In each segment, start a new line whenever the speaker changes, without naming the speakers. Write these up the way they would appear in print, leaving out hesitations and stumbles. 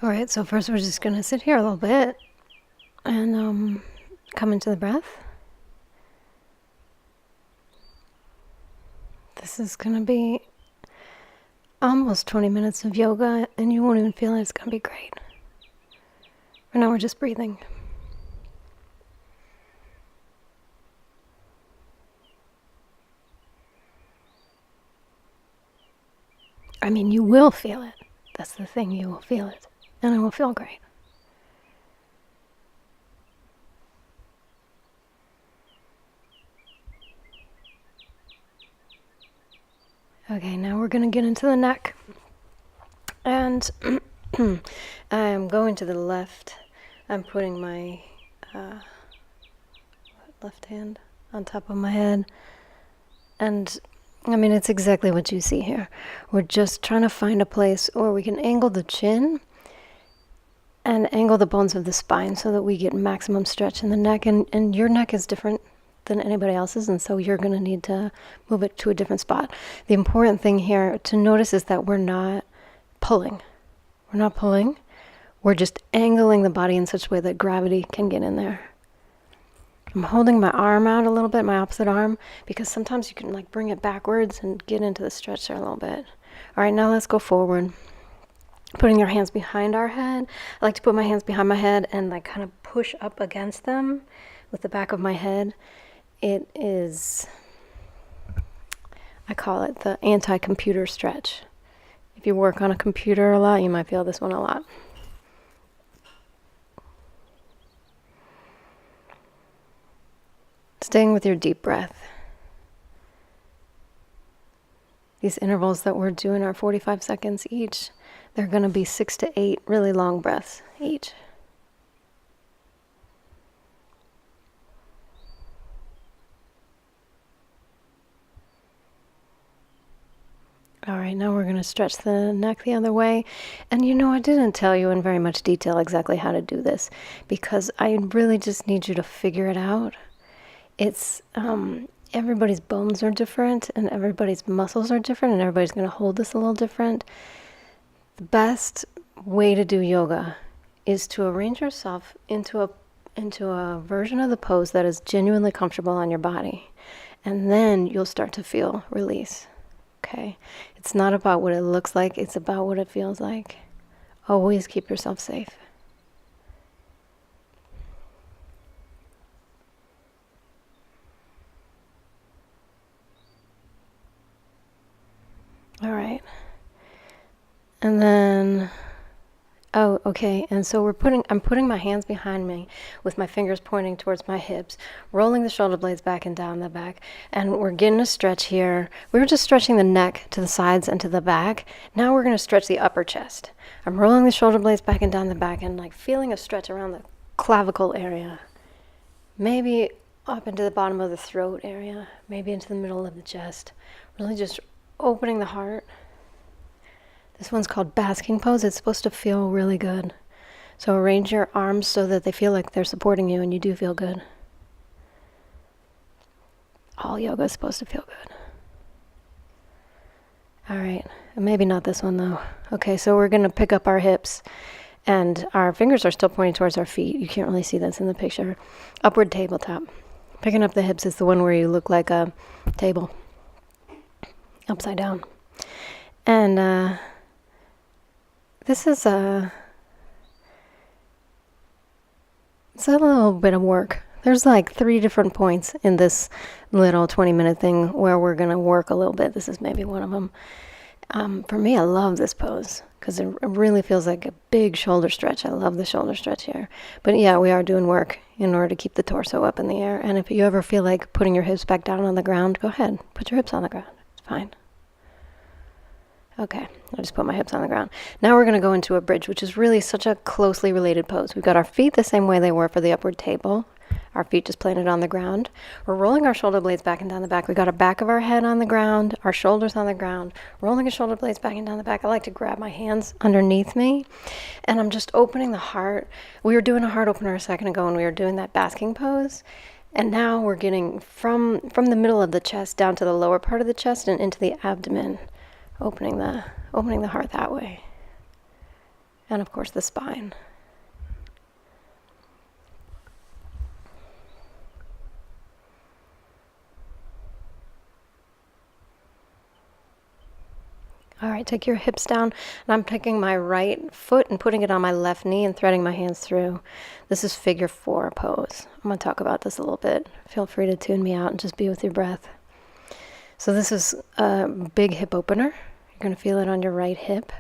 All right, so first we're just going to sit here a little bit and come into the breath. This is going to be almost 20 minutes of yoga, and you won't even feel it. It's going to be great. For now, we're just breathing. I mean, you will feel it. That's the thing, you will feel it. And it will feel great. Okay, now we're going to get into the neck. And I'm going to the left. I'm putting my left hand on top of my head. And I mean, it's exactly what you see here. We're just trying to find a place where we can angle the chin and angle the bones of the spine so that we get maximum stretch in the neck. And your neck is different than anybody else's, and so you're going to need to move it to a different spot. The important thing here to notice is that we're not pulling. We're not pulling. We're just angling the body in such a way that gravity can get in there. I'm holding my arm out a little bit, my opposite arm, because sometimes you can like bring it backwards and get into the stretch there a little bit. All right, now let's go forward. Putting your hands behind our head. I like to put my hands behind my head and like kind of push up against them with the back of my head. It is, I call it the anti-computer stretch. If you work on a computer a lot, you might feel this one a lot. Staying with your deep breath. These intervals that we're doing are 45 seconds each. They're going to be 6 to 8 really long breaths each. All right, now we're going to stretch the neck the other way. And you know, I didn't tell you in very much detail exactly how to do this because I really just need you to figure it out. It's everybody's bones are different and everybody's muscles are different and everybody's going to hold this a little different. The best way to do yoga is to arrange yourself into a version of the pose that is genuinely comfortable on your body. And then you'll start to feel release. Okay? It's not about what it looks like, it's about what it feels like. Always keep yourself safe. All right. And then, oh, okay. And so I'm putting my hands behind me with my fingers pointing towards my hips, rolling the shoulder blades back and down the back. And we're getting a stretch here. We were just stretching the neck to the sides and to the back. Now we're going to stretch the upper chest. I'm rolling the shoulder blades back and down the back and like feeling a stretch around the clavicle area. Maybe up into the bottom of the throat area. Maybe into the middle of the chest. Really just opening the heart. This one's called basking pose. It's supposed to feel really good. So arrange your arms so that they feel like they're supporting you and you do feel good. All yoga is supposed to feel good. All right, maybe not this one though. Okay, so we're gonna pick up our hips and our fingers are still pointing towards our feet. You can't really see this in the picture. Upward tabletop. Picking up the hips is the one where you look like a table. Upside down. And this is it's a little bit of work. There's like 3 different points in this little 20-minute thing where we're going to work a little bit. This is maybe one of them. For me, I love this pose because it really feels like a big shoulder stretch. I love the shoulder stretch here. But yeah, we are doing work in order to keep the torso up in the air. And if you ever feel like putting your hips back down on the ground, go ahead. Put your hips on the ground. It's fine. Okay, I just put my hips on the ground. Now we're going to go into a bridge, which is really such a closely related pose. We've got our feet the same way they were for the upward table. Our feet just planted on the ground. We're rolling our shoulder blades back and down the back. We've got our back of our head on the ground, our shoulders on the ground, rolling the shoulder blades back and down the back. I like to grab my hands underneath me, and I'm just opening the heart. We were doing a heart opener a second ago, and we were doing that basking pose. And now we're getting from the middle of the chest down to the lower part of the chest and into the abdomen. Opening the heart that way. and of course the spine. All right, take your hips down, and I'm taking my right foot and putting it on my left knee and threading my hands through. This is figure 4 pose. I'm going to talk about this a little bit. Feel free to tune me out and just be with your breath. So this is a big hip opener. You're going to feel it on your right hip.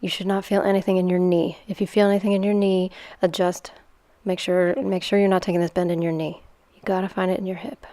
You should not feel anything in your knee. If you feel anything in your knee, adjust. Make sure you're not taking this bend in your knee. You got to find it in your hip.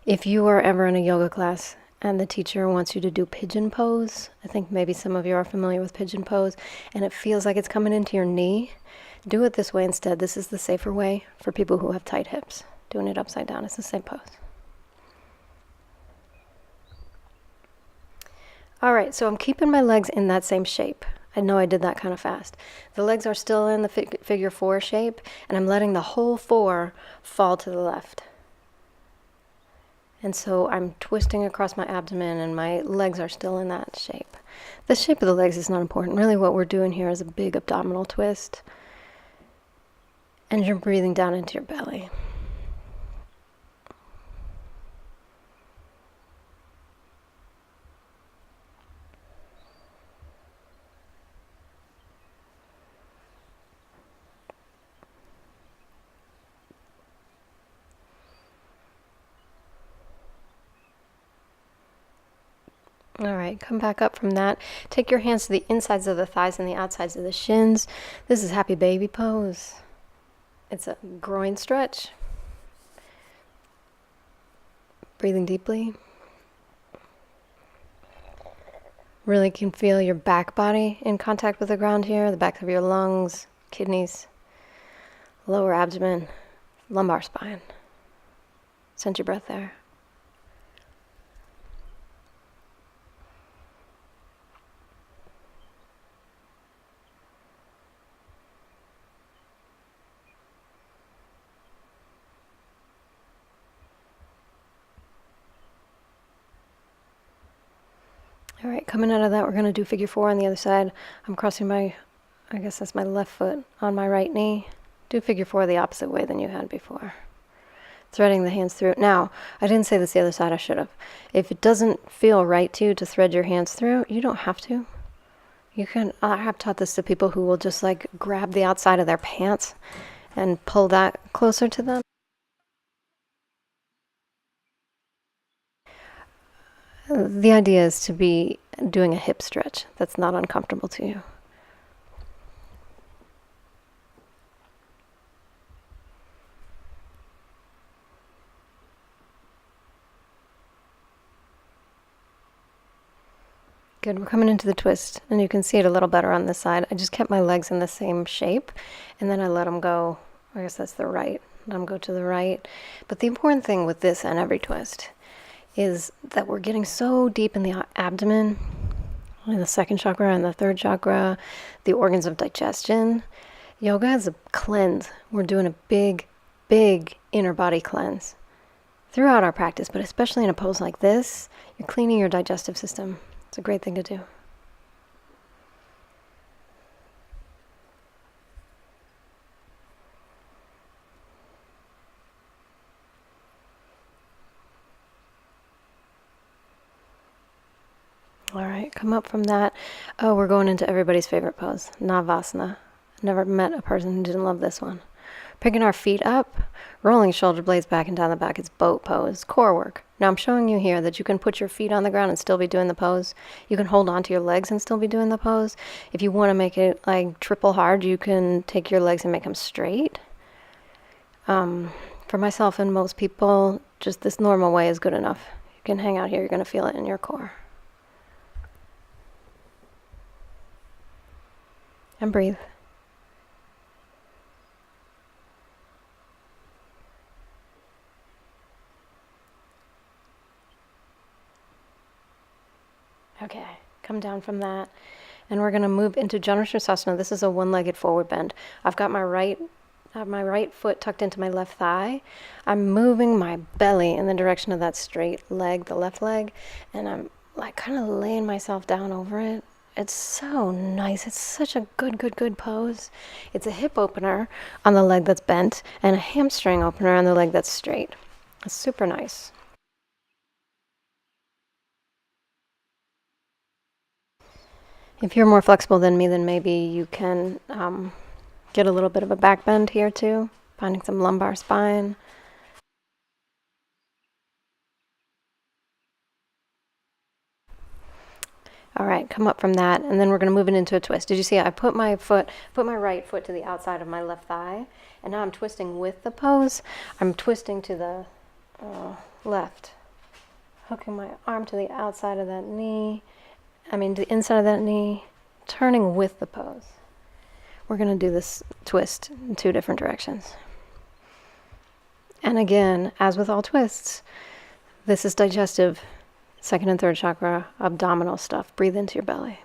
If you are ever in a yoga class and the teacher wants you to do pigeon pose, I think maybe some of you are familiar with pigeon pose, and it feels like it's coming into your knee, do it this way instead. This is the safer way for people who have tight hips. Doing it upside down is the same pose. All right, so I'm keeping my legs in that same shape. I know I did that kind of fast. The legs are still in the figure 4 shape, and I'm letting the whole 4 fall to the left. And so I'm twisting across my abdomen, and my legs are still in that shape. The shape of the legs is not important. Really what we're doing here is a big abdominal twist. And you're breathing down into your belly. All right, come back up from that. Take your hands to the insides of the thighs and the outsides of the shins. This is happy baby pose. It's a groin stretch. Breathing deeply. Really can feel your back body in contact with the ground here, the back of your lungs, kidneys, lower abdomen, lumbar spine. Sense your breath there. All right, coming out of that, we're going to do figure 4 on the other side. I'm crossing I guess that's my left foot on my right knee. Do figure 4 the opposite way than you had before. Threading the hands through. Now, I didn't say this the other side, I should have. If it doesn't feel right to you to thread your hands through, you don't have to. You can, I have taught this to people who will just like grab the outside of their pants and pull that closer to them. The idea is to be doing a hip stretch that's not uncomfortable to you. Good, we're coming into the twist, and you can see it a little better on this side. I just kept my legs in the same shape, and then I let them go. I guess that's the right. Let them go to the right. But the important thing with this and every twist is that we're getting so deep in the abdomen, in the second chakra and the third chakra, the organs of digestion. Yoga is a cleanse. We're doing a big, big inner body cleanse throughout our practice, but especially in a pose like this, you're cleaning your digestive system. It's a great thing to do. All right, come up from that. Oh, we're going into everybody's favorite pose, Navasana. Never met a person who didn't love this one. Picking our feet up, rolling shoulder blades back and down the back. It's boat pose, core work. Now I'm showing you here that you can put your feet on the ground and still be doing the pose. You can hold onto your legs and still be doing the pose. If you want to make it like triple hard, you can take your legs and make them straight. For myself and most people, just this normal way is good enough. You can hang out here, you're going to feel it in your core. And breathe. Okay, come down from that. And we're going to move into JANU SIRSASANA. This is a one-legged forward bend. I've got my right foot tucked into my left thigh. I'm moving my belly in the direction of that straight leg, the left leg, and I'm like kind of laying myself down over it It's so nice. It's such a good pose. It's a hip opener on the leg that's bent and a hamstring opener on the leg that's straight. It's super nice. If you're more flexible than me, then maybe you can get a little bit of a back bend here too, finding some lumbar spine. All right, come up from that, and then we're going to move it into a twist. Did you see I put my right foot to the outside of my left thigh, and now I'm twisting with the pose. I'm twisting to the left, hooking my arm to the outside of that knee, to the inside of that knee, turning with the pose. We're going to do this twist in 2 different directions. And again, as with all twists, this is digestive, 2nd and 3rd chakra, abdominal stuff. Breathe into your belly.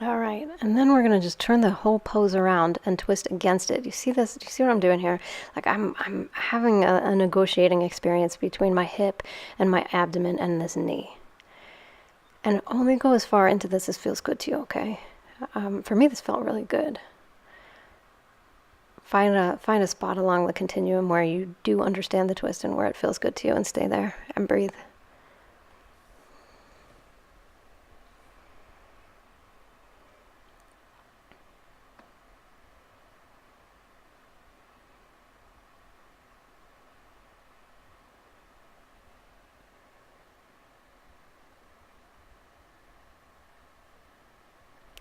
All right, and then we're going to just turn the whole pose around and twist against it. You see this? Do you see what I'm doing here? Like I'm having a negotiating experience between my hip and my abdomen and this knee. And only go as far into this as feels good to you, okay? For me, this felt really good. Find a spot along the continuum where you do understand the twist and where it feels good to you, and stay there and breathe.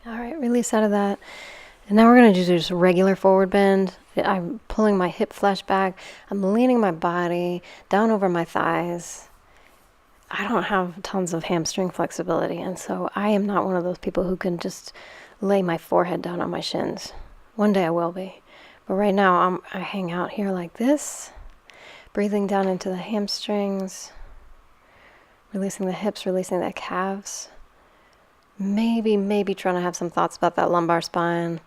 All right, release out of that. And now we're going to do just a regular forward bend. I'm pulling my hip flesh back. I'm leaning my body down over my thighs. I don't have tons of hamstring flexibility, and so I am not one of those people who can just lay my forehead down on my shins. One day I will be. But right now I hang out here like this, breathing down into the hamstrings, releasing the hips, releasing the calves. Maybe trying to have some thoughts about that lumbar spine.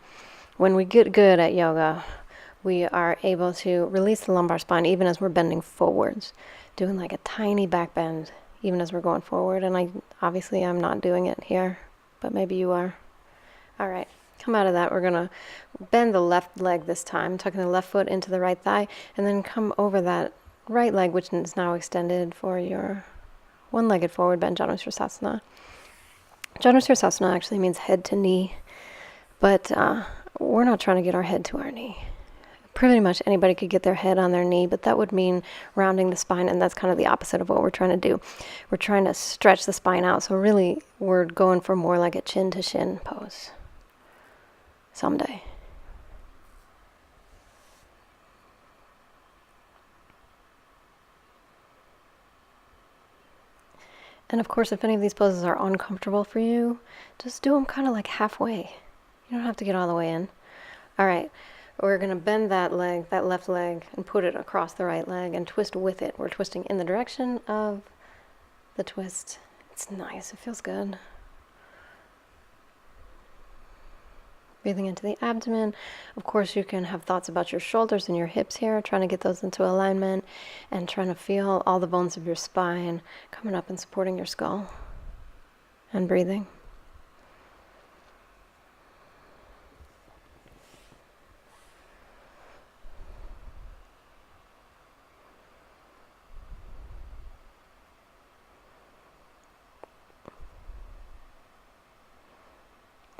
When we get good at yoga, we are able to release the lumbar spine even as we're bending forwards, doing like a tiny back bend even as we're going forward. And I'm not doing it here, but maybe you are. All right, come out of that. We're going to bend the left leg this time, tucking the left foot into the right thigh, and then come over that right leg, which is now extended, for your one-legged forward bend, JANU SIRSASANA. JANU SIRSASANA actually means head to knee, but we're not trying to get our head to our knee. Pretty much anybody could get their head on their knee, but that would mean rounding the spine, and that's kind of the opposite of what we're trying to do. We're trying to stretch the spine out, so really we're going for more like a chin to shin pose someday. And of course, if any of these poses are uncomfortable for you, just do them kind of like halfway. You don't have to get all the way in. All right, we're going to bend that leg, that left leg, and put it across the right leg and twist with it. We're twisting in the direction of the twist. It's nice. It feels good. Breathing into the abdomen. Of course, you can have thoughts about your shoulders and your hips here, trying to get those into alignment and trying to feel all the bones of your spine coming up and supporting your skull. And breathing.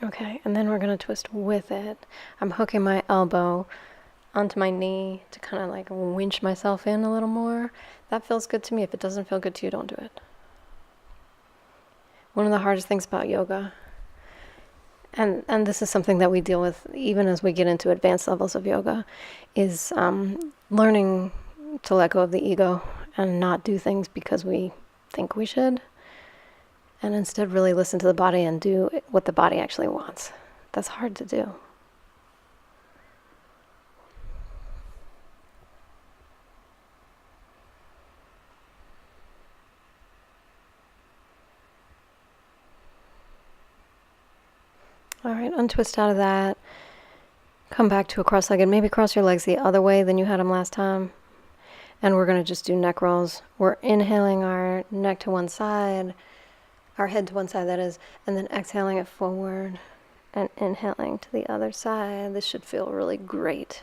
Okay, and then we're going to twist with it. I'm hooking my elbow onto my knee to kind of like winch myself in a little more. That feels good to me. If it doesn't feel good to you, don't do it. One of the hardest things about yoga, and this is something that we deal with even as we get into advanced levels of yoga, is learning to let go of the ego and not do things because we think we should. And instead really listen to the body and do what the body actually wants. That's hard to do. All right, untwist out of that. Come back to a cross-legged. Maybe cross your legs the other way than you had them last time. And we're going to just do neck rolls. We're inhaling our neck to one side, our head to one side, that is, and then exhaling it forward and inhaling to the other side. This should feel really great.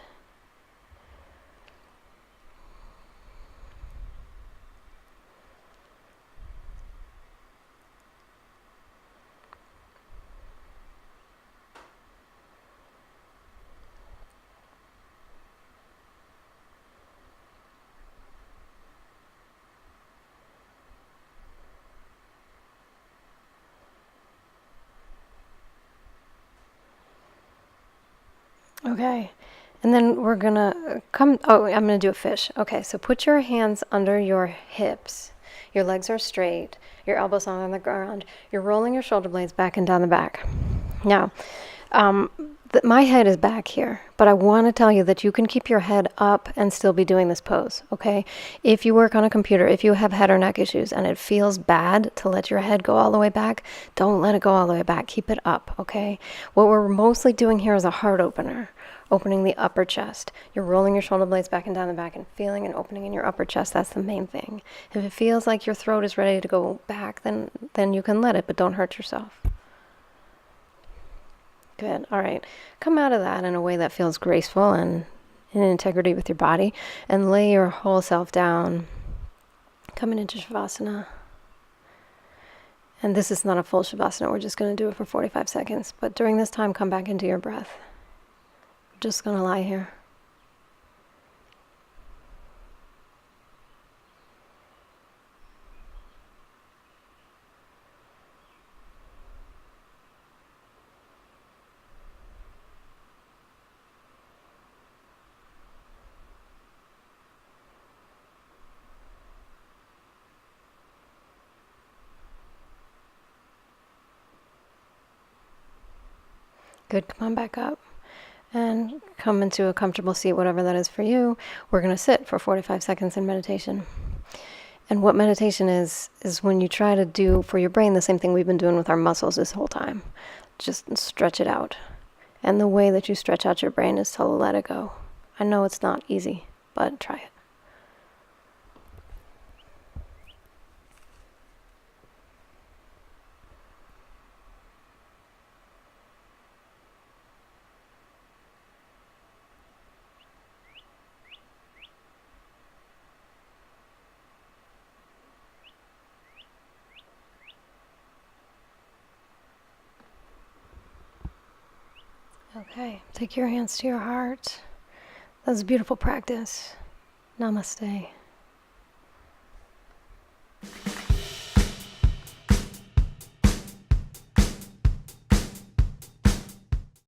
Okay, and then we're gonna I'm gonna do a fish. Okay, so put your hands under your hips. Your legs are straight, your elbows on the ground. You're rolling your shoulder blades back and down the back. Now, my head is back here, but I want to tell you that you can keep your head up and still be doing this pose, okay? If you work on a computer, if you have head or neck issues and it feels bad to let your head go all the way back, don't let it go all the way back. Keep it up, okay? What we're mostly doing here is a heart opener, opening the upper chest. You're rolling your shoulder blades back and down the back and feeling an opening in your upper chest. That's the main thing. If it feels like your throat is ready to go back, then you can let it, but don't hurt yourself. Good. All right. Come out of that in a way that feels graceful and in integrity with your body, and lay your whole self down. Coming into Shavasana. And this is not a full Shavasana. We're just going to do it for 45 seconds. But during this time, come back into your breath. We're just going to lie here. Good. Come on back up. And come into a comfortable seat, whatever that is for you. We're going to sit for 45 seconds in meditation. And what meditation is when you try to do for your brain the same thing we've been doing with our muscles this whole time. Just stretch it out. And the way that you stretch out your brain is to let it go. I know it's not easy, but try it. Okay, take your hands to your heart. That was a beautiful practice. Namaste.